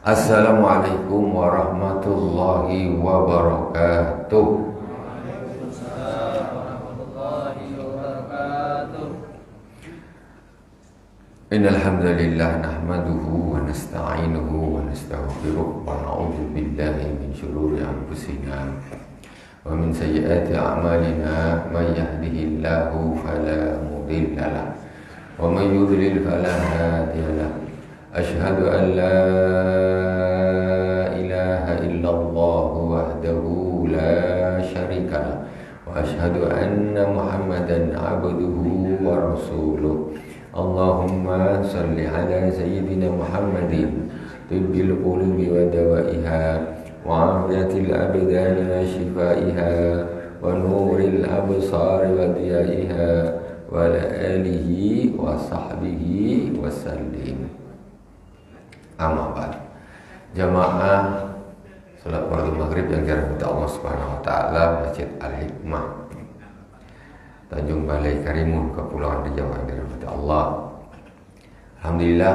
Assalamualaikum warahmatullahi wabarakatuh. Innal hamdalillah nahmaduhu wa nasta'inuhu wa nastaghfiruh wa na'udzu billahi min shururi anfusina wa min sayyiati a'malina may yahdihillahu fala mudilla lahu wa may yudlil fala hadiya lahu. Asyhadu an la ilaha illallah wahdahu la syarika lah wa asyhadu anna Muhammadan abduhu wa rasuluh. Allahumma salli ala sayyidina Muhammadin tibbil qulubi wa dawaiha wa afiyatil abdani wa shifaiha wa nuril absari wa diyaiha wa ala alihi wa sahbihi wa sallim. Amma ba'd. Jamaah salat fardu maghrib yang dirahmati Allah Subhanahu wa taala, Masjid Al-Hikmah Tanjung Balai Karimun, Kepulauan Riau yang dirahmati Allah. Alhamdulillah,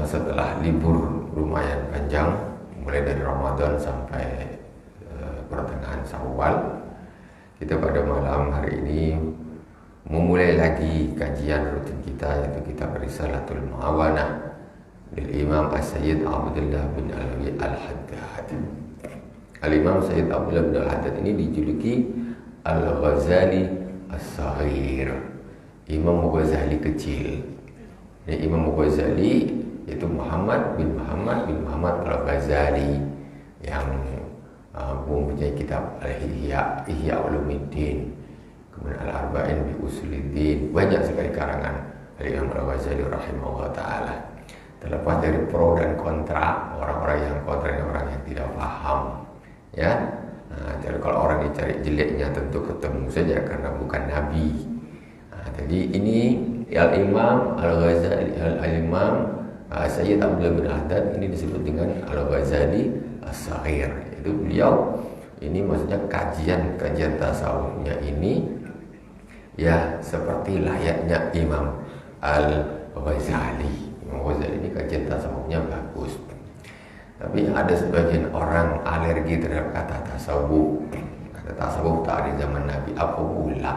setelah libur lumayan panjang mulai dari Ramadan sampai pertengahan Syawal, kita pada malam hari ini memulai lagi kajian rutin kita, yaitu kitab Risalatul Mu'awanah dari Imam As-Sayyid Abdullah bin Alawi Al-Haddad. Al-Imam Sayyid Abdullah bin Al-Haddad ini dijuluki Al-Ghazali As-Saghir, Imam Ghazali kecil. Imam Ghazali yaitu Muhammad bin Muhammad Al-Ghazali yang mempunyai kitab Al-Ihya, Ihya Ulumuddin, kemudian Al-Arba'in bi Usuluddin. Banyak sekali karangan dari Imam Al-Ghazali rahimahullah ta'ala. Terlepas dari pro dan kontra, orang-orang yang kontra dan orang yang tidak paham, ya. Jadi kalau orang dicari jeleknya tentu ketemu saja karena bukan nabi. Jadi ini Al-Imam Al-Ghazali, Al-Imam Sayyid Abdullah bin Haddad ini disebut dengan Al-Ghazali As-Saghir. Itu beliau ini maksudnya kajian tasawufnya ini ya seperti layaknya Imam Al-Ghazali. Imam Ghazali ini kajian tasawufnya bagus. Tapi ada sebagian orang alergi terhadap kata tasawuf. Kata tasawuf tak ada zaman Nabi. Apa pula?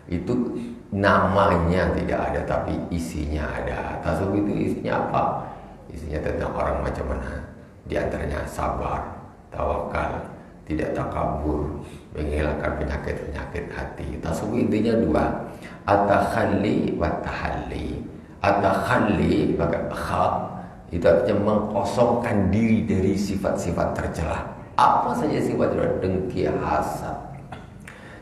Itu namanya tidak ada, tapi isinya ada. Tasawuf itu isinya apa? Isinya tentang orang macam mana. Di antaranya sabar, tawakal, tidak takabur, menghilangkan penyakit-penyakit hati. Tasawuf intinya dua, at-takhalli wa tahalli. At-takhalli pakai kha itu artinya mengkosongkan diri dari sifat-sifat tercela. Apa saja sifat tercela? Dengki, hasad,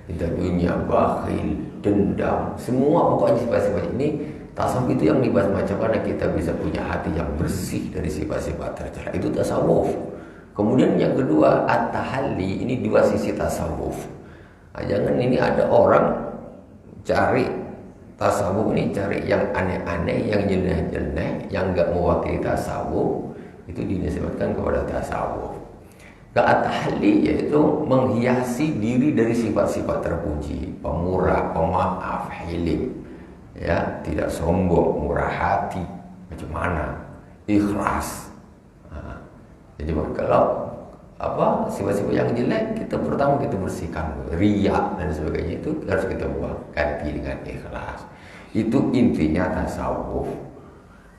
cinta dunia, bakhil, dendam, semua pokoknya sifat-sifat ini. Tasawuf itu yang dibahas macam mana kita bisa punya hati yang bersih dari sifat-sifat tercela. Itu tasawuf. Kemudian yang kedua, at-tahalli, ini dua sisi tasawuf. Jangan ini ada orang cari tasawuf ini cari yang aneh-aneh, yang jelek-jelek, yang enggak mewakili tasawuf, itu dinisbatkan kepada tasawuf. At-tahalli yaitu menghiasi diri dari sifat-sifat terpuji, pemurah, pemaaf, hilim, ya, tidak sombong, murah hati, macam mana, ikhlas. Jadi kalau sifat-sifat yang jelek kita pertama kita bersihkan, riya dan sebagainya itu harus kita buang, ganti dengan ikhlas. Itu intinya tasawuf.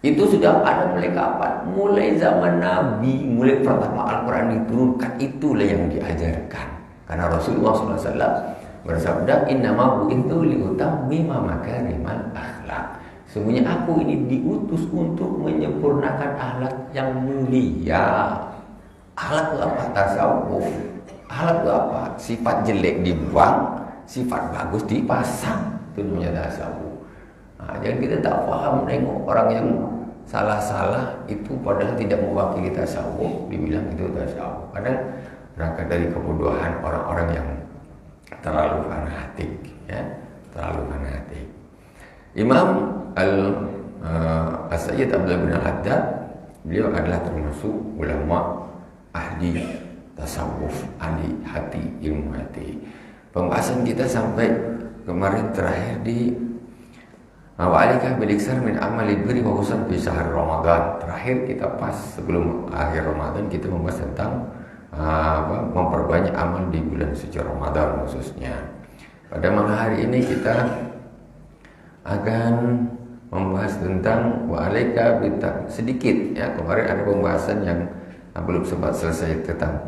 Itu sudah ada mulai kapan? Mulai zaman Nabi, mulai pertama Al-Quran diturunkan, itulah yang diajarkan. Karena Rasulullah SAW bersabda, innama bu'ithu liutammima makarimal akhlak. Semuanya aku ini diutus untuk menyempurnakan akhlak yang mulia. Akhlak itu apa? Tasawuf. Akhlak itu apa? Sifat jelek dibuang, sifat bagus dipasang. Itu namanya tasawuf. Jangan kita tak paham nengok orang yang salah-salah itu padahal tidak mewakili tasawuf, dibilang itu tasawuf. Kadang berangkat dari kebodohan orang-orang yang terlalu fanatik, ya, terlalu fanatik. Imam As-Sayyid Abdullah bin Haddad, beliau adalah termasuk ulama ahli tasawuf, ahli hati, ilmu hati. Pembahasan kita sampai kemarin terakhir di Wa alika bil iksar min amalil birri wa khususan fi syahr Ramadan. Terakhir kita pas sebelum akhir Ramadan kita membahas tentang memperbanyak amal di bulan suci Ramadan khususnya. Pada malam hari ini kita akan membahas tentang wa alaika sedikit ya. Kemarin ada pembahasan yang belum sempat selesai tentang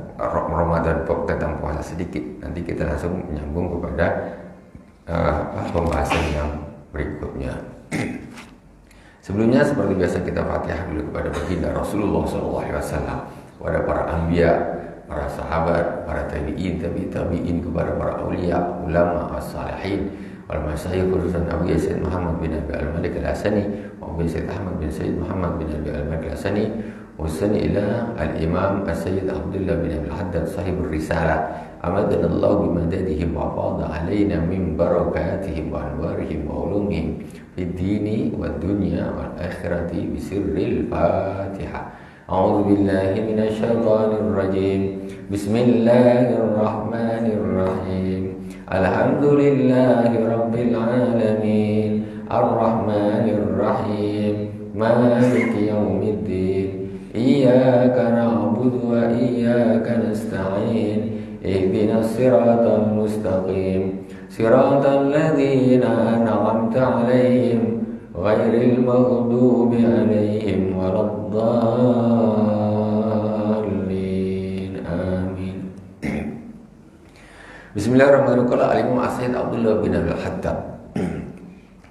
Ramadan, tentang puasa sedikit. Nanti kita langsung menyambung kepada pembahasan yang berikutnya. Sebelumnya seperti biasa kita Fatihah dulu kepada baginda Rasulullah SAW, kepada para anbiya, para sahabat, para tabi'in, tabi'in, kepada para aulia, ulama, as-salihin, wal masyayikh, khususan Abu Sayyid Muhammad bin Abi al-Malik al-Hasani, Abu Sayyid Ahmad bin Sayyid Muhammad bin Abi al-Malik al-Hasani, wasani ila al-Imam As-Sayyid Abdullah bin Abi al-Haddad sahibur risalah. أمدنا الله بمددهم وأفاض علينا من بركاتهم وأنوارهم وعلومهم في الدين والدنيا والآخرة بسر الفاتحة. أعوذ بالله من الشيطان الرجيم. بسم الله الرحمن الرحيم. الحمد لله رب العالمين الرحمن الرحيم مالك يوم الدين إياك نعبد وإياك نستعين اهدنا الصراط المستقيم صراط الذين أنعمت عليهم غير المغضوب عليهم ولا الضالين آمين. Bismillahirrahmanirrahim. Al-Imam As-Sayyid Abdullah bin Abi al-Haddad.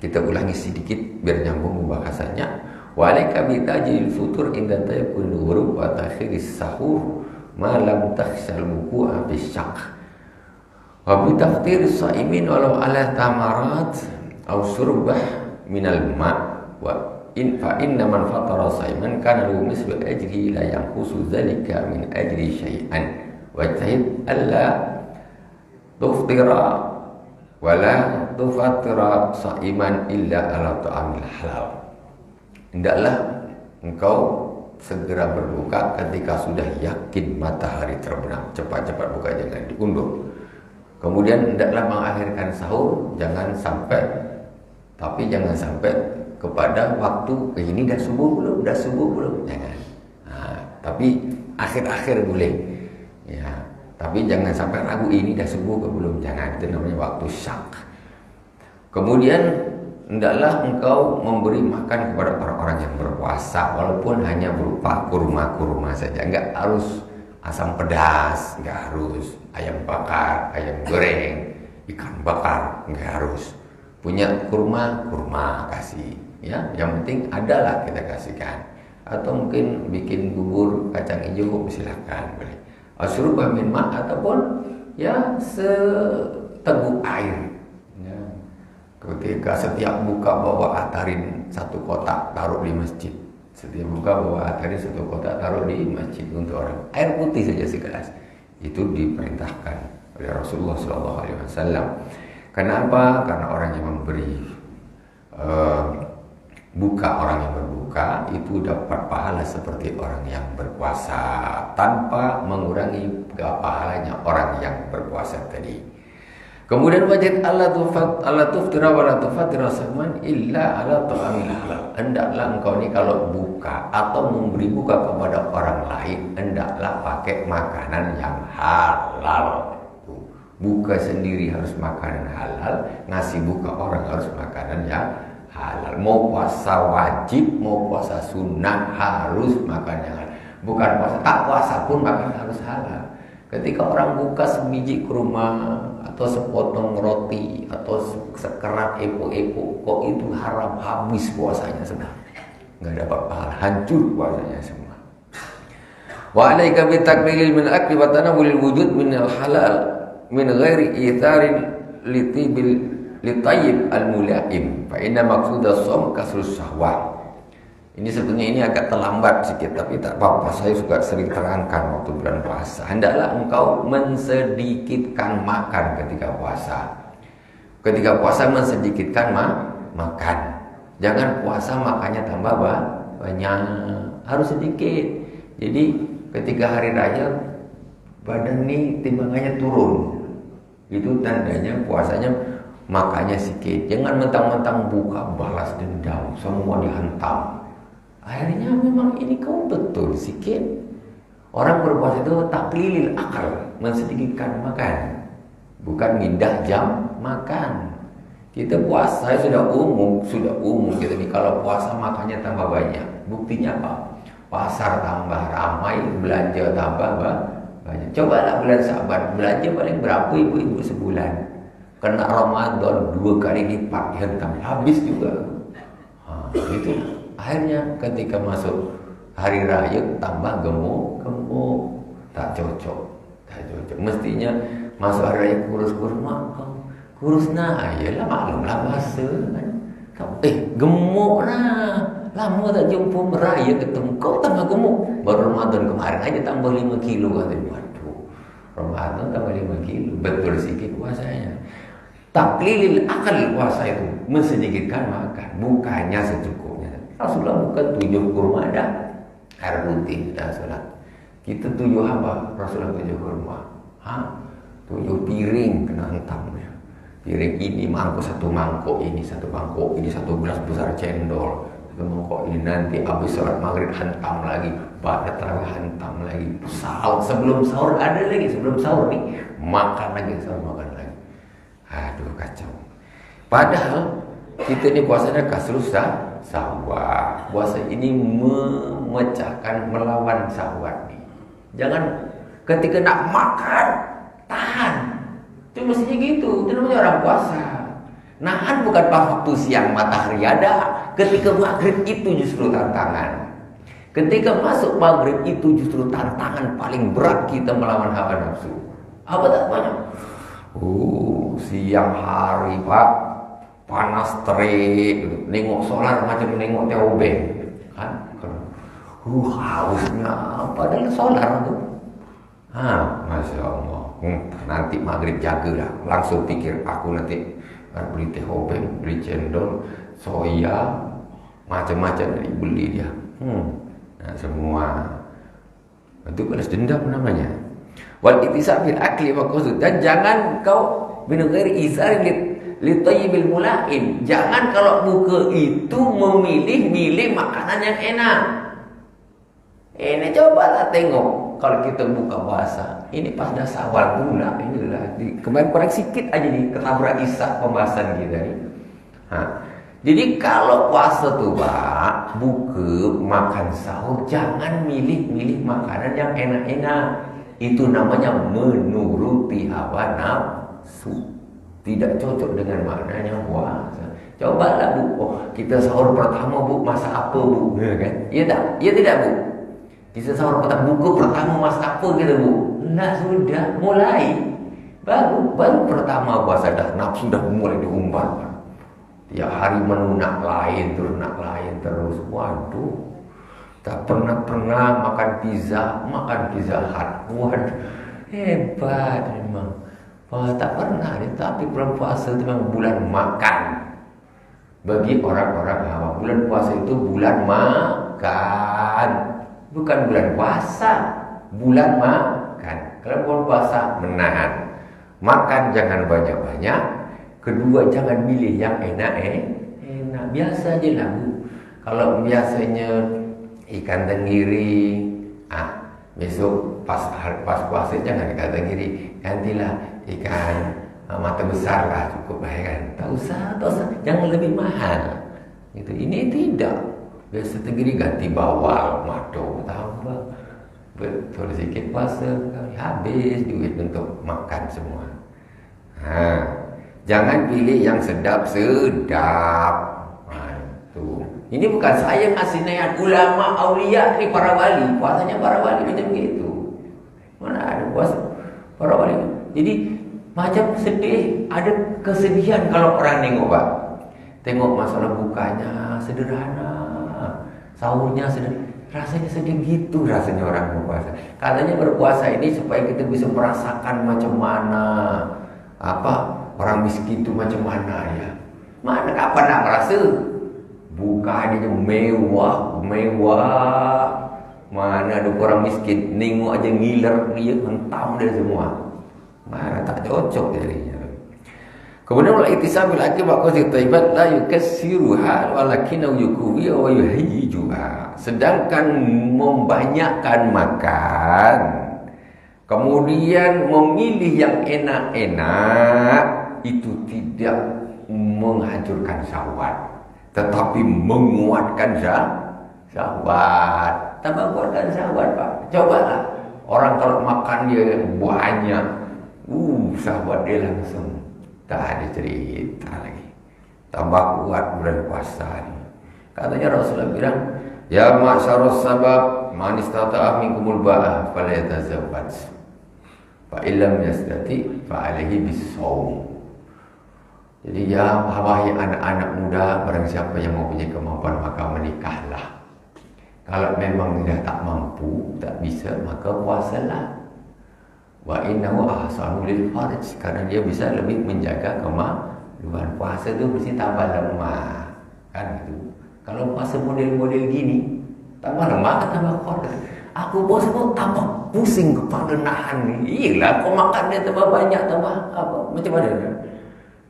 Kita ulangi sedikit biar nyambung pembahasannya. Wa alaika bi tajil futur inda tayakun ghurub wa takhiris sahur malam takhsal wuku'a bisyaq wa bi taftir as-sa'imin walau ala tamarat aw surbah minal ma' wa in fa inna man fatara sa'iman kana lahu mislu ajri la yanqusu dhalika min ajri syai'an wa tahid alla tuftira wa la tufatira sa'iman illa ala ta'amil halal. Hendaklah engkau segera berbuka ketika sudah yakin matahari terbenam. Cepat-cepat buka, jangan diundur. Kemudian hendaklah mengakhirkan sahur, jangan sampai kepada waktu ini dah subuh belum, jangan. Tapi akhir-akhir boleh. Ya, tapi jangan sampai ragu ini dah subuh ke belum, jangan. Itu namanya waktu syak. Kemudian hendaklah engkau memberi makan kepada orang-orang yang berpuasa, walaupun hanya berupa kurma-kurma saja. Enggak harus asam pedas, enggak harus ayam bakar, ayam goreng, ikan bakar, enggak harus. Punya kurma kasih, ya. Yang penting adalah kita kasihkan. Atau mungkin bikin bubur kacang hijau, silakan boleh. Asyurubah min ma' ataupun ya seteguk air. Ketika setiap buka bawa atarin satu kotak taruh di masjid. Setiap buka bawa atarin satu kotak taruh di masjid untuk orang. Air putih saja segelas. Itu diperintahkan oleh Rasulullah SAW. Kenapa? Karena orang yang memberi buka, orang yang berbuka itu dapat pahala seperti orang yang berpuasa tanpa mengurangi pahalanya orang yang berpuasa tadi. Kemudian wajib Allah tuftira wa la tufatira saman illa ala ta'amil halal. Hendaklah engkau ni kalau buka atau memberi buka kepada orang lain, hendaklah pakai makanan yang halal. Buka sendiri harus makanan halal, ngasih buka orang harus makanan yang halal. Mau puasa wajib, mau puasa sunnah harus makan yang halal. Bukan puasa, tak puasa pun makan harus halal. Ketika orang buka sebiji kurma atau sepotong roti atau sekerat epo-epo, kok itu haram, habis puasanya sudah. Enggak dapat pahala, hancur puasanya semua. Wa alaika bi takmilil min akli wa tanawulil wujud min al halal min ghairi itharin litayyib al mulaim fa inna maqsudas shaum kasrus syahwat. Ini sebetulnya ini agak terlambat sedikit, tapi tak apa-apa, saya juga sering terangkan waktu bulan puasa. Hendaklah engkau mensedikitkan makan ketika puasa. Ketika puasa mensedikitkan makan. Jangan puasa makannya tambah banyak, harus sedikit. Jadi ketika hari raya badan ini timbangannya turun. Itu tandanya puasanya Makanya sikit, jangan mentang-mentang buka balas dendam, semua dihantam. Akhirnya memang ini kau betul sikit. Orang berpuasa itu taklilil akal, mensedikitkan makan, bukan mindah jam makan. Kita puasa sudah umum kita nih, kalau puasa makannya tambah banyak. Buktinya apa? Pasar tambah ramai, belanja tambah banyak. Cobalah bulan Saban, belanja paling berapa ibu-ibu sebulan? Kena Ramadan 2 kali lipat dihantam, habis juga. Itu akhirnya ketika masuk hari raya tambah gemuk, tak cocok. Mestinya masuk hari raya kurus-kurus, kurus iyalah maklumlah bahasa kan. Gemuk lama tak jumpa beraya ketemu, kau tambah gemuk. Baru Ramadan kemarin aja tambah 5 kilo katanya. Waduh, Ramadan tambah 5 kilo, betul sikit puasanya. Taklilil akal puasa itu mensedikitkan makan, bukannya secukupnya. Rasulullah bukan 7 kurma dah, air putih dah sholat. Kita 7 apa? Rasulullah 7 kurma. 7 piring kena hantamnya. Piring ini mangkuk satu mangkuk ini, satu gelas besar cendol. Satu mangkuk ini nanti habis sholat maghrib hantam lagi, pada tarawih hantam lagi. Sebelum sahur ada lagi, sebelum sahur nih makan lagi, sahur makan lagi. Aduh kacau. Padahal kita ini puasanya kasrus syahwat. Puasa ini memecahkan, melawan syahwat nih. Jangan ketika nak makan tahan. Itu mestinya gitu. Itu namanya orang puasa. Nahan bukan pas waktu siang matahari ada. Ketika maghrib itu justru tantangan. Ketika masuk maghrib itu justru tantangan paling berat kita melawan hawa nafsu. Apa tak banyak? Siang hari Pak, panas terik, nengok solar macam nengok teobeng, kan? Hausnya, padahal solar tuh. Masya Allah. Nanti maghrib jagalah, langsung pikir aku nanti beli teobeng, beli cendol, soya, macam-macam dibeli dia. Nah semua itu balas dendam namanya. Wal ittisab bil akli wa qasd, dan jangan kau min ghairi isar li tayyibil mulaim. Jangan kalau buka itu memilih makanan yang enak. Ini cobalah tengok kalau kita buka puasa. Ini pas dah sawal pula inilah. Kemarin korek sikit aja di ketabrak isak pembahasan kita ni. Jadi kalau puasa tu Pak, buka makan sahur jangan milih makanan yang enak-enak. Itu namanya menuruti hawa nafsu. Tidak cocok dengan maknanya puasa. Cobalah Bu, kita sahur pertama Bu, masak apa Bu? Ya kan? Iya tak? Iya tidak Bu? Kita sahur pertama, buka pertama masak apa kita Bu? Nah sudah, mulai. Baru pertama puasa dah, nafsu dah mulai diumbar. Tiap hari menu nak lain terus. Waduh. Tak pernah makan pizza Hut. Waduh, hebat memang. Tak pernah, tapi bulan puasa itu memang bulan makan. Bagi orang-orang awam, bulan puasa itu bulan makan, bukan bulan puasa. Bulan makan. Kalau bulan puasa menahan, makan jangan banyak-banyak. Kedua, jangan milih yang enak. Biasa aja lah Bu. Kalau biasanya ikan tenggiri, besok pas puasa jangan ikan tenggiri, gantilah ikan mata besar lah, cukup lah ya kan. Tak usah, jangan lebih mahal. Gitu. Ini tidak. Biasa tenggiri ganti bawal, mado, tambah. Betul sikit puasa, habis duit untuk makan semua. Jangan pilih yang sedap-sedap. Ini bukan saya ngasih nasihat, ulama, aulia, ini para wali. Puasanya para wali macam gitu. Mana ada puasa para wali. Jadi macam sedih, ada kesedihan kalau orang nengok Pak. Tengok masalah bukanya sederhana, sahurnya sederhana. Rasanya sedih gitu rasanya orang berpuasa. Katanya berpuasa ini supaya kita bisa merasakan macam mana orang miskin itu macam mana ya. Mana kapan nak merasa? Buka dia mewah. Mana ada orang miskin, nengok aja ngiler dia, hentam dia semua. Mana tak cocok jadinya. Kemudian wal ittisabil akibat qasdi thayyibat la yukassiruha walakin yukuwi wa yuhayyijuha. Sedangkan membanyakkan makan, kemudian memilih yang enak-enak, itu tidak menghancurkan syahwat, tetapi menguatkan syahwat. Tambah kuatkan syahwat, Pak. Cobalah. Orang kalau makan dia banyak, syahwat dia langsung tak ada cerita lagi. Tambah kuat bulan puasa ni. Katanya Rasulullah bilang, ya ma'syarus sabab man istata'a minkumul ba'ah falyatazawwaj. Fa illam yastati fa alaihi bis-shaum. Jadi ya wahai anak-anak muda, barang siapa yang mempunyai kemampuan maka menikahlah. Kalau memang dia tak mampu, tak bisa, maka puasalah. Wa innahu ahsanu lil farj, karena dia bisa lebih menjaga kemaluan. Puasa tu mesti tambah lemah, kan gitu. Kalau puasa model-model gini, tambah lemah tambah kuat. Aku puasa pun tambah pusing kepala nahan ni. Iyalah, kau makan dia tambah banyak, tambah apa? Macam mana?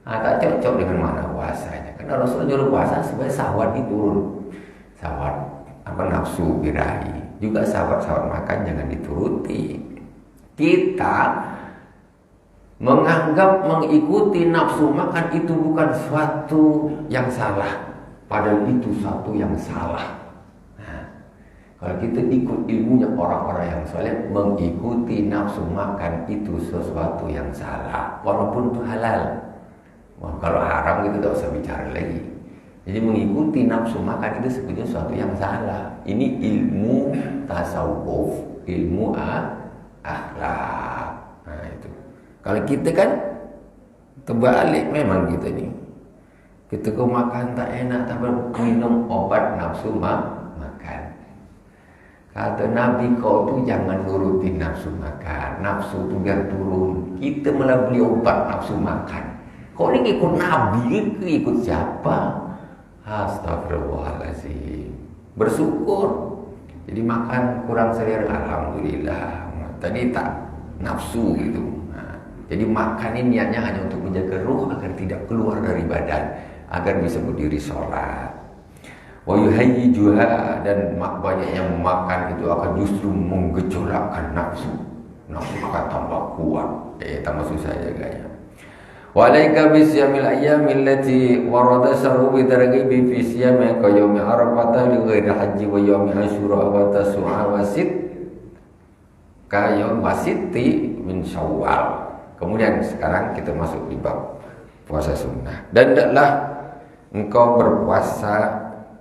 Tak cocok dengan mana puasanya. Karena Rasulullah nyuruh puasa supaya syahwat itu turun. Syahwat nafsu birahi. Juga syahwat makan jangan dituruti. Kita menganggap mengikuti nafsu makan itu bukan suatu yang salah, padahal itu suatu yang salah. Nah, kalau kita ikut ilmunya orang-orang yang saleh, mengikuti nafsu makan itu sesuatu yang salah, walaupun itu halal. Wah, kalau haram itu tak usah bicara lagi. Jadi mengikuti nafsu makan itu sebetulnya sesuatu yang salah. Ini ilmu tasawuf, ilmu akhlak. Nah itu. Kalau kita kan terbalik memang kita ni. Kita kau makan tak enak, tapi minum obat nafsu makan. Kata Nabi, kau tu jangan nuruti nafsu makan. Nafsu tu biar turun. Kita malah beli obat nafsu makan. Kau ni ikut Nabi ke ikut siapa? Astagfirullahaladzim. Bersyukur. Jadi makan kurang selera, alhamdulillah. Tadi tak nafsu gitu. Jadi makan ini niatnya hanya untuk menjaga ruh agar tidak keluar dari badan, agar bisa berdiri sholat. Wa yuhayyijuha, dan banyak yang makan itu akan justru menggejolakkan nafsu. Nafsu akan tambah kuat, tambah susah jaganya. Wa alaika bisyamil ayyamil lati warada syar'u bi targhibi fi siyami ka yaumi arafah li ghairi haji wa yaumi asyura wa tasu'a wa sit kayaum wasiti min syawal. Kemudian sekarang kita masuk di bab puasa sunnah. Dan hendaklah engkau berpuasa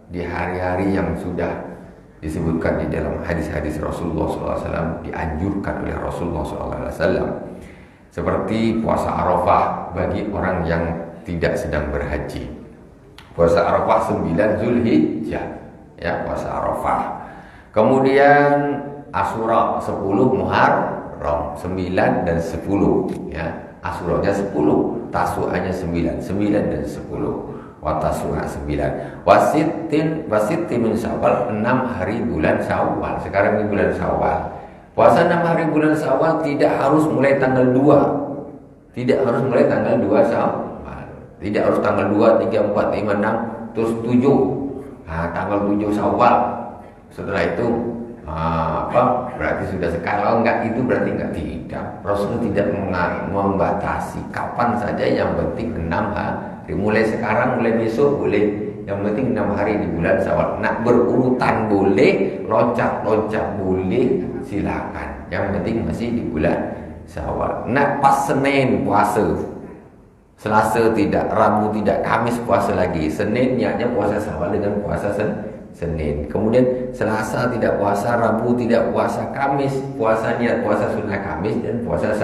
di hari-hari yang sudah disebutkan di dalam hadis-hadis Rasulullah SAW, dianjurkan oleh Rasulullah SAW. Seperti puasa Arafah bagi orang yang tidak sedang berhaji. Puasa Arafah 9 Zulhijjah, ya, puasa Arafah. Kemudian Asyura 10 Muharram, 9 dan 10, ya. Asyuranya 10, Tasu'anya 9 dan 10. Wa Tasu'a 9. Wasitin min Syawal, 6 hari bulan Syawal. Sekarang ini bulan Syawal. Puasa 6 hari bulan Syawal tidak harus mulai tanggal 2. Tidak harus mulai tanggal 2 Syawal. Tidak harus tanggal 2, 3, 4, 5, 6 terus 7. Tanggal 7 Syawal. Setelah itu berarti sudah kalau enggak itu berarti enggak, tidak. Rasulullah tidak membatasi kapan saja, yang penting 6 hari. Mulai sekarang, mulai besok boleh. Yang penting 6 hari di bulan Syawal. Nak berurutan boleh, loncat-loncat boleh, silakan. Yang penting masih di bulan Syawal. Nak pas Senin puasa, Selasa tidak, Rabu tidak, Kamis puasa lagi. Senin niatnya puasa Syawal dengan puasa Senin. Kemudian Selasa tidak puasa, Rabu tidak puasa, Kamis puasa niat puasa sunnah Kamis dan puasa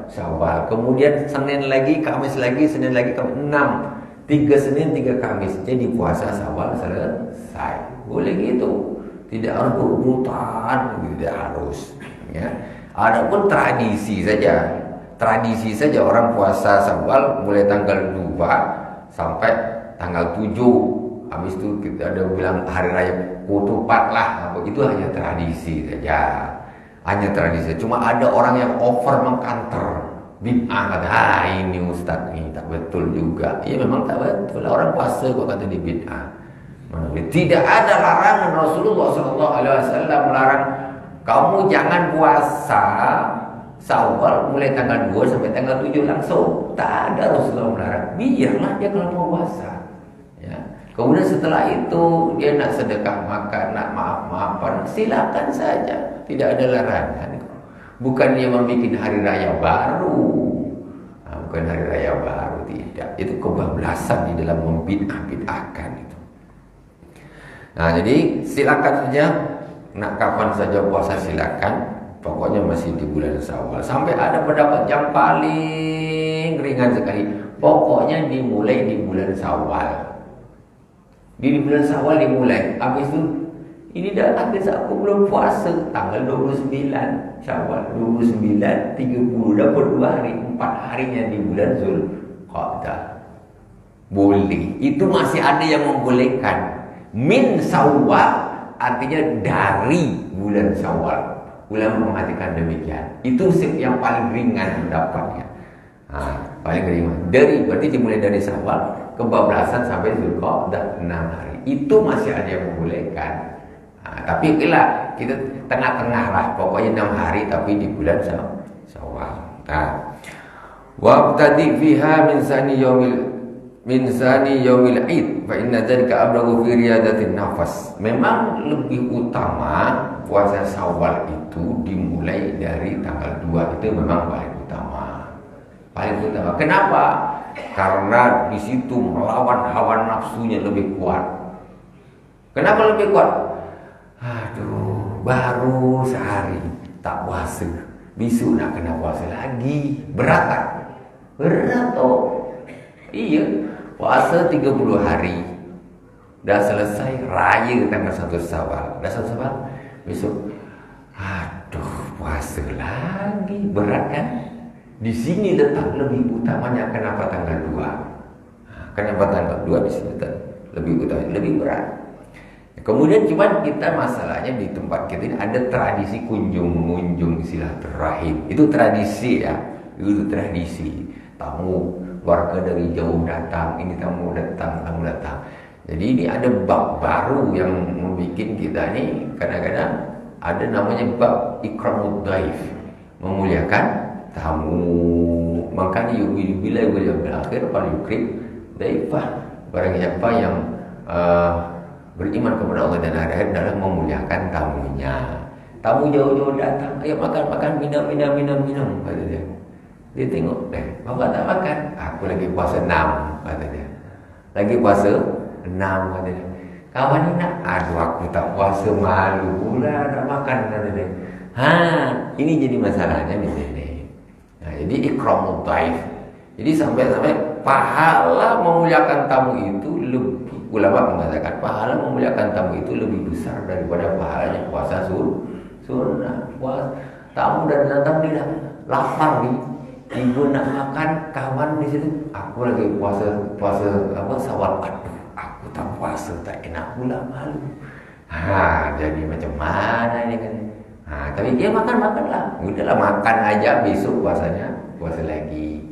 Syawal. Kemudian Senin lagi, Kamis lagi, Senin lagi, Kamis 6. 3 Senin, 3 Kamis. Jadi puasa Syawal selesai. Boleh gitu. Tidak harus berurutan, tidak harus, ya. Adapun tradisi saja. Tradisi saja orang puasa Syawal mulai tanggal 2 sampai tanggal 7. Habis itu kita ada bilang hari raya ketupat lah. Itu hanya tradisi saja. Hanya tradisi. Cuma ada orang yang over mengkanter. bid'ah, kata ini ustaz ini tak betul juga. Ya memang tak betul. Orang puasa kok kata dia bid'ah. Tidak ada larangan Rasulullah SAW melarang kamu jangan puasa Syawal mulai tanggal 2 sampai tanggal 7 langsung. Tak ada Rasulullah melarang. Biarlah dia kalau mau puasa. Ya. Kemudian setelah itu dia nak sedekah makan, nak maaf-maafan, silakan saja. Tidak ada larangan. Bukan dia membuat hari raya baru. Bukan hari raya baru, tidak. Itu kebablasan di dalam membid'ah-bid'ahkan itu. Nah, jadi silakan saja, nak kapan saja puasa silakan. Pokoknya masih di bulan Syawal. Sampai ada pendapat yang paling ringan sekali. Pokoknya dimulai di bulan Syawal. Di bulan Syawal dimulai. Habis itu ini dah habis aku belum puasa tanggal 29 Syawal, 29, 30 dapat 2 hari, 4 harinya di bulan Zulqa'dah. Boleh. Itu masih ada yang membolehkan. Min Syawal artinya dari bulan Syawal. Ulama mengatakan demikian. Itu yang paling ringan pendapatnya. Paling ringan. Dari berarti dimulai dari Syawal kebablasan sampai Zulqa'dah 6 hari. Itu masih ada yang membolehkan. Tapi kira kita tengah-tengah lah, pokoknya 6 hari tapi di bulan Syawal. Wa tadi fiha min sani yaumil id fa inna dzalika ablaghu fi riyadatin nafas. Memang lebih utama puasa Syawal itu dimulai dari tanggal 2, itu memang paling utama. Paling utama. Kenapa? Karena di situ melawan hawa nafsunya lebih kuat. Kenapa lebih kuat? Aduh, baru sehari tak puasa, besok nak kena puasa lagi. Berat tak? Berat toh. Iya, puasa 30 hari. Dah selesai raya tanggal 1 Syawal. Dah 1 Syawal, besok aduh, puasa lagi. Berat kan? Di sini letak lebih utamanya kenapa tanggal 2. Kenapa tanggal 2 di sini letak lebih utama, lebih berat. Kemudian cuman kita masalahnya di tempat kita ini ada tradisi kunjung-mengunjung silaturahim. Itu tradisi ya, itu tradisi. Tamu warga dari jauh datang, ini tamu datang. Jadi ini ada bab baru yang membuat kita ini kadang-kadang ada namanya bab ikramud dhaif, memuliakan tamu. Makanya bila berakhir fal yukrim dhaifah. Barang siapa yang beriman kepada Allah dan hari akhir dalam memuliakan tamunya. Tamu jauh-jauh datang, ayo makan, minum, kata dia. Dia tengok, bapak tak makan. Aku lagi puasa 6, kata dia. Lagi puasa 6, kata dia. Kawan ni nak, aduh aku tak puasa, malu pula nak makan, kata dia. Ini jadi masalahnya di sini. Nah, jadi ikramul dhaif. Jadi sampai pahala memuliakan tamu itu lebih, ulama mengatakan pahala memuliakan tamu itu lebih besar daripada pahalanya puasa sunnah. Puasa tamu dan datang dia lapar nih, ibu nak makan, kawan di situ, aku lagi puasa Syawal, aduh aku tak puasa, tak enak pula, malu. Jadi macam mana ini kan? Tapi dia makanlah, udahlah makan aja, besok puasa lagi.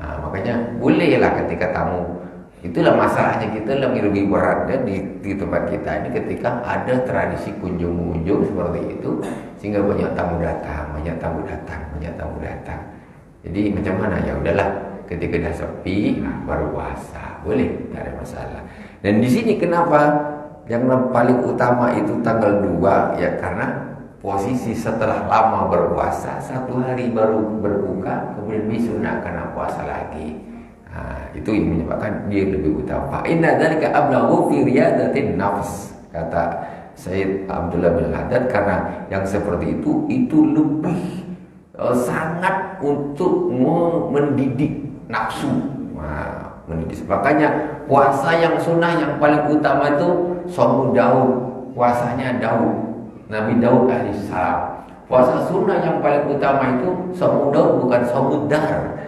Makanya bolehlah ketika tamu. Itulah masalahnya kita lebih beratnya di tempat kita ini ketika ada tradisi kunjung-kunjung seperti itu sehingga banyak tamu datang. Jadi macam mana? Ya udahlah, ketika dah sepi baru puasa, boleh, tak ada masalah. Dan di sini kenapa yang paling utama itu tanggal 2 ya karena posisi setelah lama berpuasa 1 hari baru berbuka, kemudian besok nak kena puasa lagi. Itu yang menyebabkan dia lebih utama. Inna dzalika ablaghu fi riyadatin nafs, kata Sayyid Abdullah bin Haddad, karena yang seperti itu lebih sangat untuk mendidik nafsu. Mendidik. Makanya puasa yang sunnah yang paling utama itu Shaum Daud, puasanya Daud, Nabi Daud alaihissalam. Puasa sunnah yang paling utama itu Shaum Daud, bukan Shaum Dahr.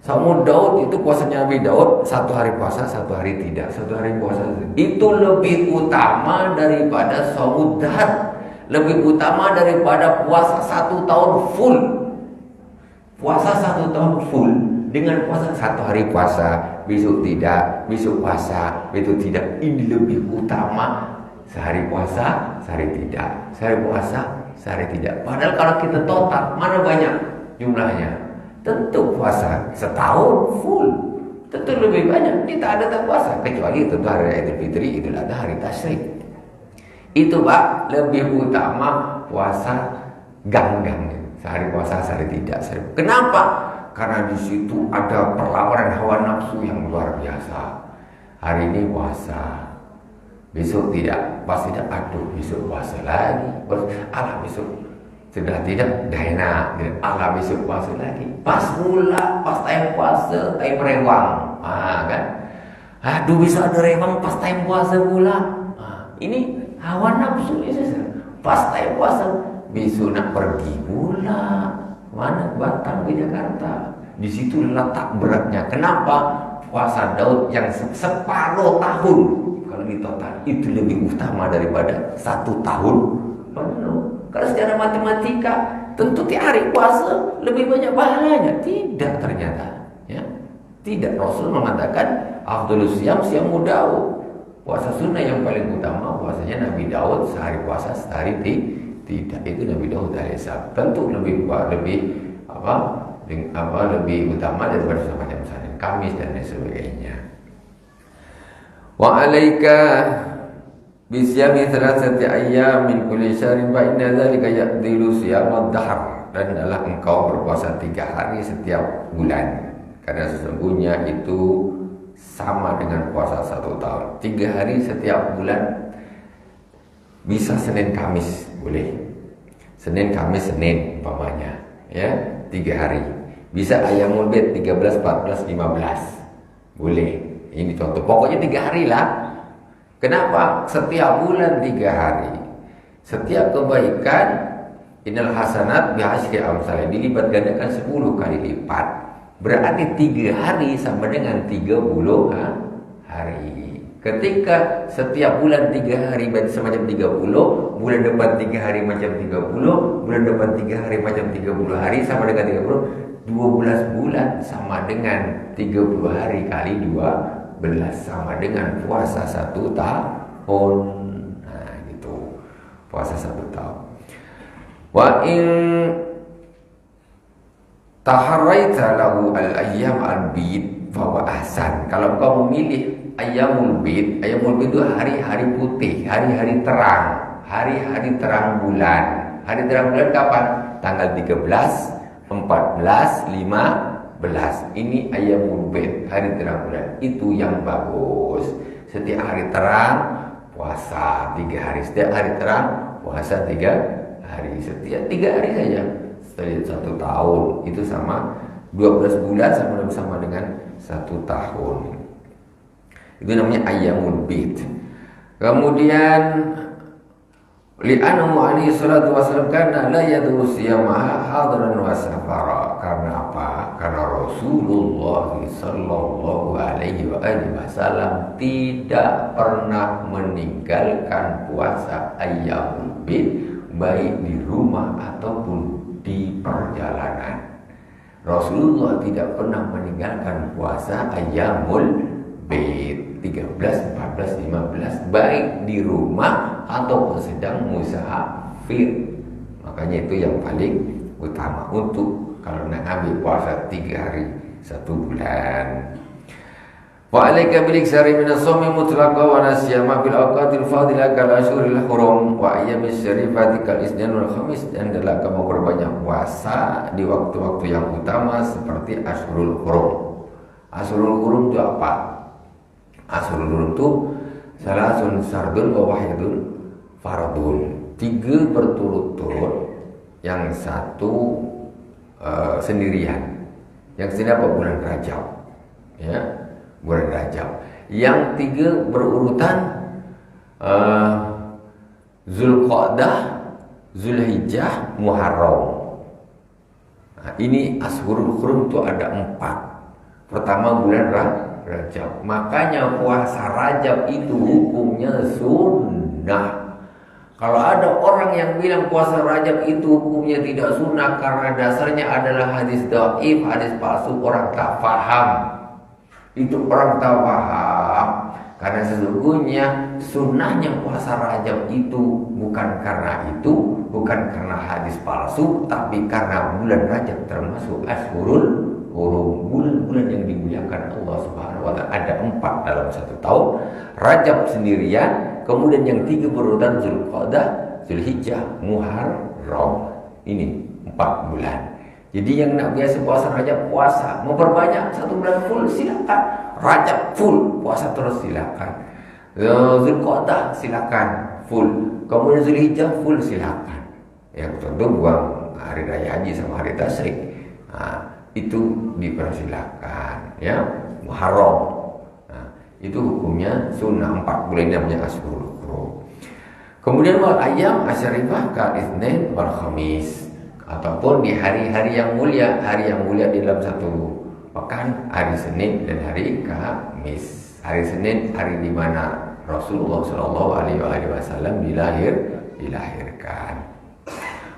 Shaum Daud itu puasanya Nabi Daud, 1 hari puasa, 1 hari tidak, 1 hari puasa. Itu lebih utama daripada Shaum Dahr, lebih utama daripada puasa 1 tahun full. Puasa 1 tahun full dengan puasa 1 hari puasa, besok tidak, besok puasa, besok tidak. Ini lebih utama sehari puasa, sehari tidak. Sehari puasa, sehari tidak. Padahal kalau kita total, mana banyak jumlahnya? Tentu puasa setahun full. Tentu lebih banyak. Kita ada tak puasa. Kecuali tentu hari Idul Fitri, Idul Adha, hari Tasyrik. Itu Pak, lebih utama puasa ganggang. Sehari puasa, sehari tidak. Kenapa? Karena di situ ada perlawanan hawa nafsu yang luar biasa. Hari ini puasa, besok tidak, pas tidak, aduh besok puasa lagi. Alah besok sudah tidak, dah enak. Alah besok puasa lagi. Pas mula, pas time puasa, time rewang, kan? Aduh besok ada rewang, pas time puasa pula. Ini hawa nafsu ini. Pas time puasa, besok nak pergi pula. Mana? Batam ke Jakarta. Di situ letak beratnya. Kenapa? Puasa Daud yang separuh tahun, kalau di total itu lebih utama daripada 1 tahun penuh. Kalau secara matematika tentu tiap hari puasa lebih banyak pahalanya. Tidak ternyata, ya. Tidak. Rasul mengatakan afdhalus siyam siyamu Daud. Puasa sunnah yang paling utama puasanya Nabi Daud, sehari puasa sehari tidak. Itu Nabi Daud alaihissalam. Tentu lebih utama daripada macam Senin, Kamis dan lain sebagainya. Wa alaika bisyami thalathati ayyam min kulli syahrin fa inna dzalika yaqdiru siyamad dahr. Dan adalah engkau berpuasa 3 hari setiap bulan, karena sesungguhnya itu sama dengan puasa 1 tahun. 3 hari setiap bulan. Bisa Senin Kamis boleh, Senin Kamis Senin umpamanya, ya, 3 hari. Bisa Ayyamul Bid 13, 14, 15 boleh. Ini contoh. Pokoknya 3 hari lah. Kenapa? Setiap bulan 3 hari. Setiap kebaikan, innal hasanat bi'asyri amsalih, dilipat gandakan 10 kali lipat. Berarti 3 hari sama dengan 30 hari. Ketika setiap bulan 3 hari semacam 30, bulan depan 3 hari macam 30, bulan depan 3 hari macam 30 hari sama dengan 30, 12 bulan sama dengan 30 hari kali 12 sama dengan puasa 1 tahun. Nah, gitu. Puasa 1 tahun. Wa in taharraita lahu al-ayyam al-bid fa huwa ahsan. Kalau kau memilih Ayyamul Bid itu hari-hari putih, hari-hari terang, hari-hari terang bulan. Hari terang bulan kapan? Tanggal 13, 14, 15. Ini Ayyamul Bid, hari terang bulan. Itu yang bagus. Setiap hari terang puasa 3 hari. Setiap hari terang puasa 3 hari. Setiap 3 hari saja. Setelah 1 tahun itu sama 12 bulan sama dengan 1 tahun. Itu namanya Ayyamul Bid. Kemudian li'annahu alaihi salatu wasallam kana la yadru siyamaha hadran wa safara. Karena apa? Karena Rasulullah sallallahu alaihi wasallam tidak pernah meninggalkan puasa Ayyamul Bid, baik di rumah ataupun di perjalanan. Rasulullah tidak pernah meninggalkan puasa Ayyamul Bid 13, 14, 15, baik di rumah ataupun sedang musafir. Makanya itu yang paling utama untuk kalau nak ambil puasa 3 hari 1 bulan. Wa alaika bil iksari min as-sawmi mutlaqa wa nasiyama bil awqatil fadilah kal ashuril hurum wa ayyamis syarifati kal isnin wal khamis. Dan adalah kamu berbanyak puasa di waktu-waktu yang utama seperti Ashurul Hurum. Ashurul Hurum itu apa? Ashurul Hurum itu salasun sardun wa wahidun fardun. 3 berturut-turut, yang 1 sendirian. Yang sendiri apa? Bulan Rajab, ya, bulan Rajab. Yang 3 berurutan Zulqa'dah, Zulhijjah, Muharram. Nah, ini Ashurul Hurum itu ada 4. Pertama bulan Rajab. Makanya puasa Rajab itu hukumnya sunnah. Kalau ada orang yang bilang puasa Rajab itu hukumnya tidak sunnah karena dasarnya adalah hadis dhaif, hadis palsu, orang tak paham. Itu orang tak paham. Karena sesungguhnya sunnahnya puasa Rajab itu bukan karena itu, bukan karena hadis palsu, tapi karena bulan Rajab termasuk Ashhurul Hurum, bulan-bulan yang dimuliakan Allah Subhanahu wa Ta'ala. Ada 4 dalam 1 tahun. Rajab sendirian, kemudian yang 3 berurutan Zulqa'dah, Zulhijjah, Muharram. Ini 4 bulan. Jadi yang nak biasa puasa Rajab, puasa. Mau perbanyak 1 bulan full, silakan. Rajab full, puasa terus silakan. Zulqa'dah silakan full. Kemudian Zulhijjah full silakan. Yang tentu buang hari raya haji sama hari tasyrik. Itu dipersilakan, ya. Muharram. Itu hukumnya sunnah 4 bulan namanya Ashhurul Hurum. Kemudian wal ayyam asyarifah kal Itsnin wal Khamis, ataupun di hari-hari yang mulia, di dalam 1 pekan, hari Senin dan hari Kamis. Hari Senin hari di mana Rasulullah Shallallahu Alaihi Wasallam dilahirkan.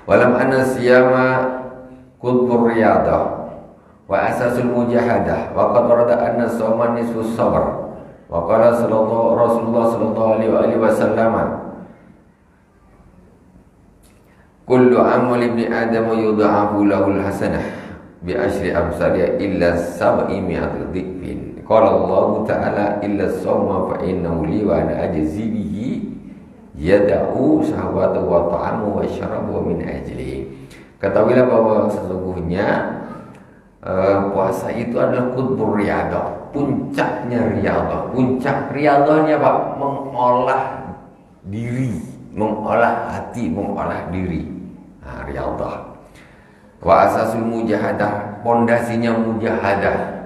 Walam anna siyama qutbur riyadah wa asasul mujahadah wa qad warada anna shawma nisfus sabr wa qala Rasulullah sallallahu alaihi wasallam kullu amal ibni adam yudha'afu lahu al-hasanah bi asyri amsalha illa 700 dhifin. Qala Allah ta'ala illa shawma fa innahu li wa ana ajzi bihi yada'u syahwatahu wa ta'amu wa syarabu min ajli. Ketahuilah bahwa sesungguhnya puasa itu adalah qutbur riyadah, puncaknya riyadah. Puncak riyadahnya Pak, mengolah diri, mengolah hati, mengolah diri. Riyadah. Wa asasul mujahadah, pondasinya mujahadah.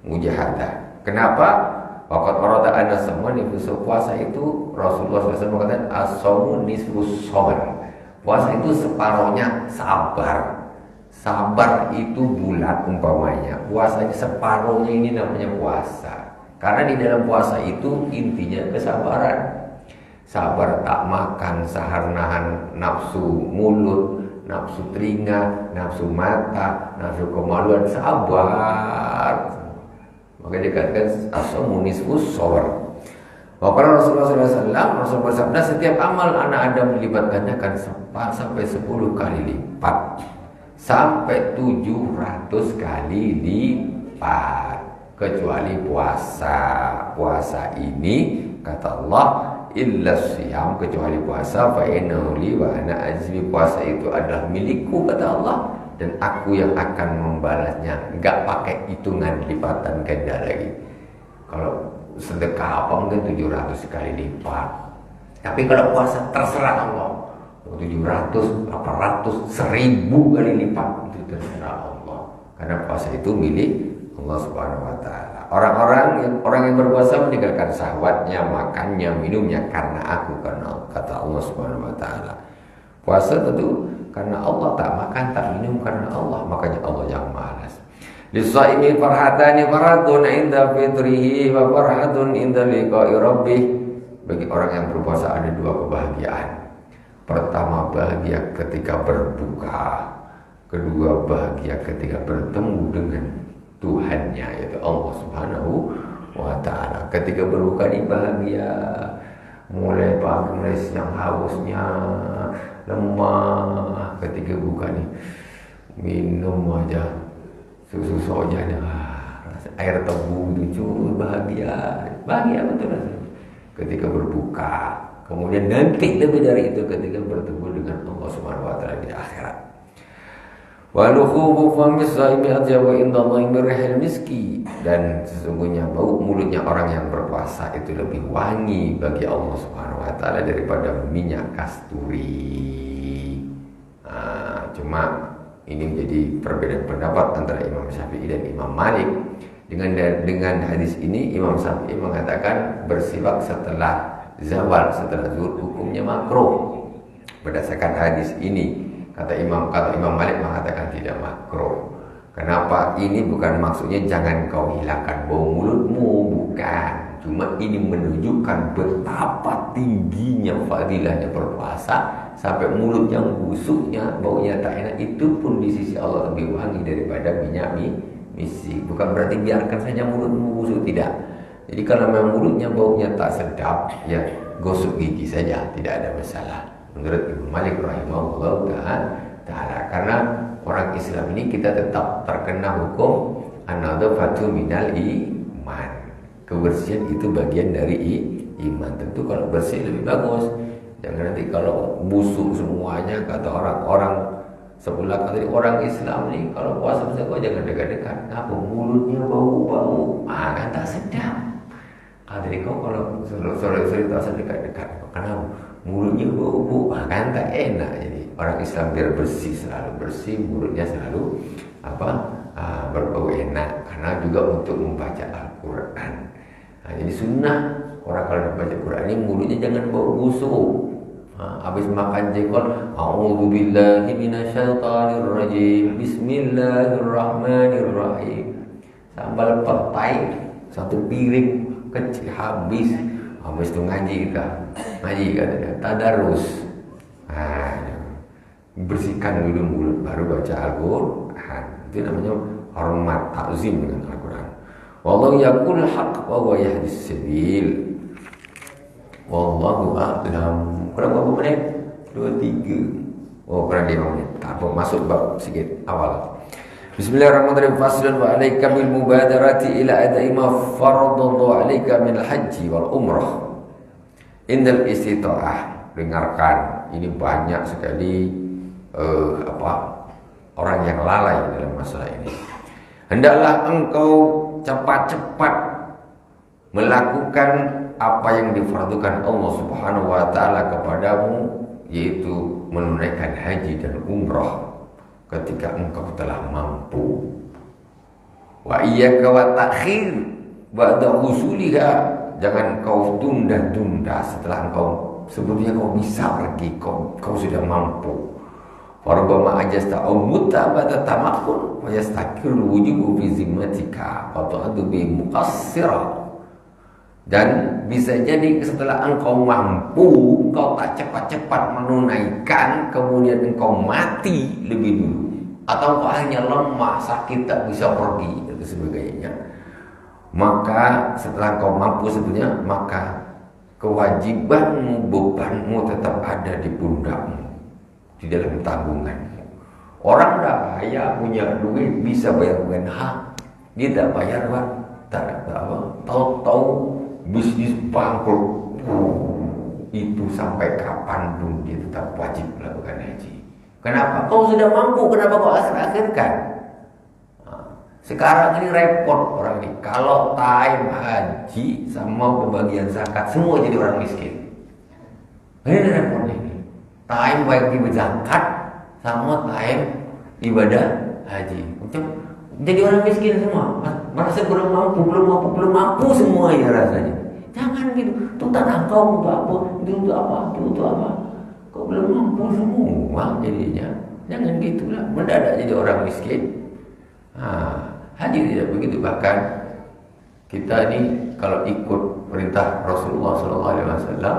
Mujahadah. Kenapa? Waqad warada anna sama nifsu puasa itu Rasulullah SAW mengatakan as-saumu nisfus sabr. Puasa itu separohnya sabar. Sabar itu bulat umpamanya. Puasanya separuhnya ini namanya puasa. Karena di dalam puasa itu intinya kesabaran. Sabar tak makan, sahar nahan nafsu mulut, nafsu telinga, nafsu mata, nafsu kemaluan. Sabar. Maka dikatakan as-saumu nisfus sabr. Wakala Rasulullah SAW bersabda, setiap amal anak Adam dilibatkannya akan sampai 10 kali lipat, sampai 700 kali lipat, kecuali puasa. Puasa ini kata Allah illa siyam, kecuali puasa, fa innahu li wa ana ajzi. Puasa itu adalah milikku kata Allah, dan aku yang akan membalasnya. Enggak pakai hitungan lipatan ganda lagi. Kalau sedekah apa mungkin 700 kali lipat. Tapi kalau puasa terserah Allah. 700, 800, 1000 kali lipat itu terserah Allah. Karena puasa itu milik Allah Subhanahu wa Ta'ala. Orang yang berpuasa meninggalkan syahwatnya, makannya, minumnya karena aku, karena kata Allah Subhanahu wa Ta'ala. Puasa tentu karena Allah, tak makan, tak minum karena Allah, makanya Allah yang malas. Lisaimi farhatani, farhatun inda fitrihi wa farhatun inda liqa'i rabbih. Bagi orang yang berpuasa ada 2 kebahagiaan. Pertama, bahagia ketika berbuka. Kedua, bahagia ketika bertemu dengan Tuhannya, yaitu Allah Subhanahu wa Ta'ala. Ketika berbuka ini bahagia, mulai pagi, mulai siang hausnya, lemah. Ketika buka nih, minum aja susu soja nih, air tebu itu bahagia betul rasanya. Ketika berbuka, kemudian nanti lebih dari itu ketika bertemu dengan Allah Subhanahu wa Ta'ala di akhirat. Wa lukhubu famis saimi atyabu indallahi min rihil miski. Dan sesungguhnya bau mulutnya orang yang berpuasa itu lebih wangi bagi Allah Subhanahu wa Ta'ala daripada minyak kasturi. Cuma ini menjadi perbedaan pendapat antara Imam Syafi'i dan Imam Malik. Dengan hadis ini Imam Syafi'i mengatakan bersiwak setelah zawal, setelah zuhur hukumnya makruh. Berdasarkan hadis ini, kata Imam Malik mengatakan tidak makruh. Kenapa? Ini bukan maksudnya jangan kau hilangkan bau mulutmu, bukan. Cuma ini menunjukkan betapa tingginya fadilahnya berpuasa, sampai mulut yang busuknya, baunya tak enak, itu pun di sisi Allah lebih wangi daripada minyak misik. Bukan berarti biarkan saja mulutmu busuk, tidak. Jadi kalau memang mulutnya baunya tak sedap, ya gosok gigi saja, tidak ada masalah. Menurut Imam Malik rahimahullah ta'ala. Karena orang Islam ini kita tetap terkena hukum an-nadhafatu minal iman. Kebersihan itu bagian dari iman. Tentu kalau bersih lebih bagus. Jangan nanti kalau busuk semuanya, kata orang-orang sebelah kata orang Islam nih, kalau puasa kok jangan dekat-dekat. Apa mulutnya bau-bau, kan tak sedap. Kata kau kalau sore-sore tak usah dekat-dekat. Kenapa? Mulutnya bau-bau, kan tak enak. Jadi orang Islam biar bersih, selalu bersih, mulutnya selalu berbau enak. Karena juga untuk membaca Al-Quran. Jadi sunnah orang kalau membaca Quran ini mulutnya jangan bau busuk. Habis makan jengkol, a'udzubillahi minasyaitonirrajim, bismillahirrahmanirrahim. Sambal petai satu piring kecil habis itu ngaji katanya tadarus. Bersihkan dulu mulut baru baca Al-Quran. Itu namanya hormat, takzim dengan Al-Quran. Wallahu yaqul haqq wa huwa yahdis sabil. Wallahu a'lam. Kurang berapa menit? 2-3. Oh, kurang 5 menit. Tak apa, masuk bab sikit awal. Bismillahirrahmanirrahim. Faslun wa 'alaika bil mubadarati ila ada'i ma faradallahu 'alaika min al-haji wal umrah indal istita'ah. Dengarkan, ini banyak sekali orang yang lalai dalam masalah ini. Hendaklah engkau cepat-cepat melakukan apa yang difardukan Allah Subhanahu wa taala kepadamu, yaitu menunaikan haji dan umrah ketika engkau telah mampu. Wa iyyaka wa ta'khir ba'da husuliha, jangan kau tunda-tunda setelah engkau sebelumnya kau bisa pergi, kau sudah mampu. Warubama ajasta au mutabata tamakun wa yastakirul wujubu fi zimmatika wa tu'addu bi muqassira. Dan bisa jadi setelah engkau mampu, engkau tak cepat-cepat menunaikan, kemudian engkau mati lebih dulu, atau engkau hanya lemah, sakit, tak bisa pergi dan sebagainya. Maka setelah engkau mampu sebetulnya, maka kewajibanmu, bebanmu tetap ada di pundakmu, di dalam tabunganmu. Orang dah kaya, punya duit, bisa bayar UNH, dia tak bayar, Pak. Tak apa, tahu-tahu bisnis bangkrut. Itu sampai kapanpun dia tetap wajib melakukan haji. Kenapa? Kau sudah mampu, kenapa kau akhir-akhirkan? Sekarang ini repot orang ini. Kalau time haji sama pembagian zakat, semua jadi orang miskin. Ini repot ini. Time bagi zakat sama time ibadah haji. Jadi orang miskin semua. Merasa belum mampu semua ya rasanya. Jangan gitu. Itu tanah kau untuk apa? Itu untuk apa? Itu untuk apa? Kau belum mampu semua jadinya. Jangan gitulah. Mendadak jadi orang miskin. Haji tidak begitu. Bahkan kita ini kalau ikut perintah Rasulullah SAW,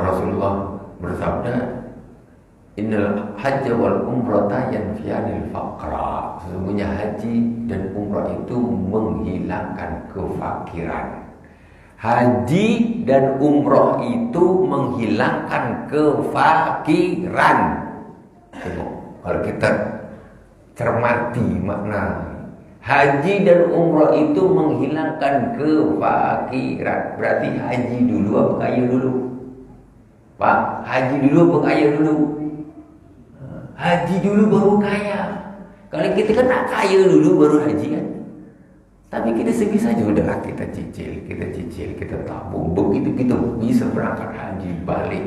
Rasulullah bersabda, innal hajja wal umrata yanfiyanil faqra. Sesungguhnya haji dan umrah itu menghilangkan kefakiran. Haji dan umrah itu menghilangkan kefakiran. Kalau kita cermati makna haji dan umrah itu menghilangkan kefakiran. Berarti haji dulu apa kaya dulu? Pak, haji dulu apa kaya dulu? Haji dulu baru kaya. Kalau kita kan nak kaya dulu baru haji kan. Tapi kita sebisa saja udahlah kita cicil, kita tabung. Begitu kita bisa berangkat haji balik,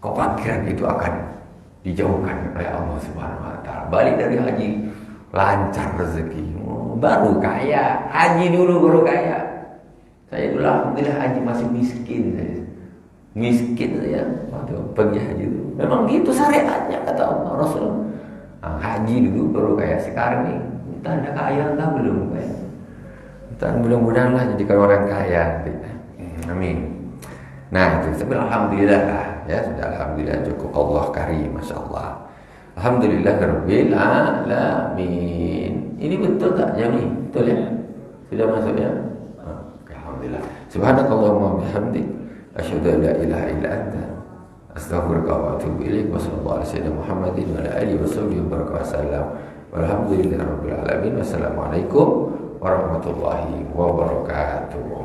kefakiran itu akan dijauhkan oleh Allah Subhanahu wa taala. Balik dari haji lancar rezeki, baru kaya. Haji dulu baru kaya. Saya dulu alhamdulillah haji masih miskin saya. Miskin ya waktu pergi haji itu. Memang gitu syariatnya kata Allah Rasul. Haji dulu baru kaya. Sekarang nih entah ada kaya entah belum kaya. Dan mudah-mudahan lah jadi orang kaya nanti. Amin. Nah itu, tapi alhamdulillah lah ya, sudah alhamdulillah cukup, Allah karim, masya Allah. Alhamdulillahirabbil alamin. Ini betul tak Jami? Betul ya? Sudah masuk ya? Alhamdulillah. Subhanakallahumma bihamdik, asyhadu an la ilaha illa anta, astaghfiruka wa atubu ilaik. Wa sallallahu alaihi wasallam Muhammadin wa ala alihi washabbihi wa baraka wasallam. Walhamdulillahirabbil alamin. Wassalamualaikum warahmatullahi wabarakatuh.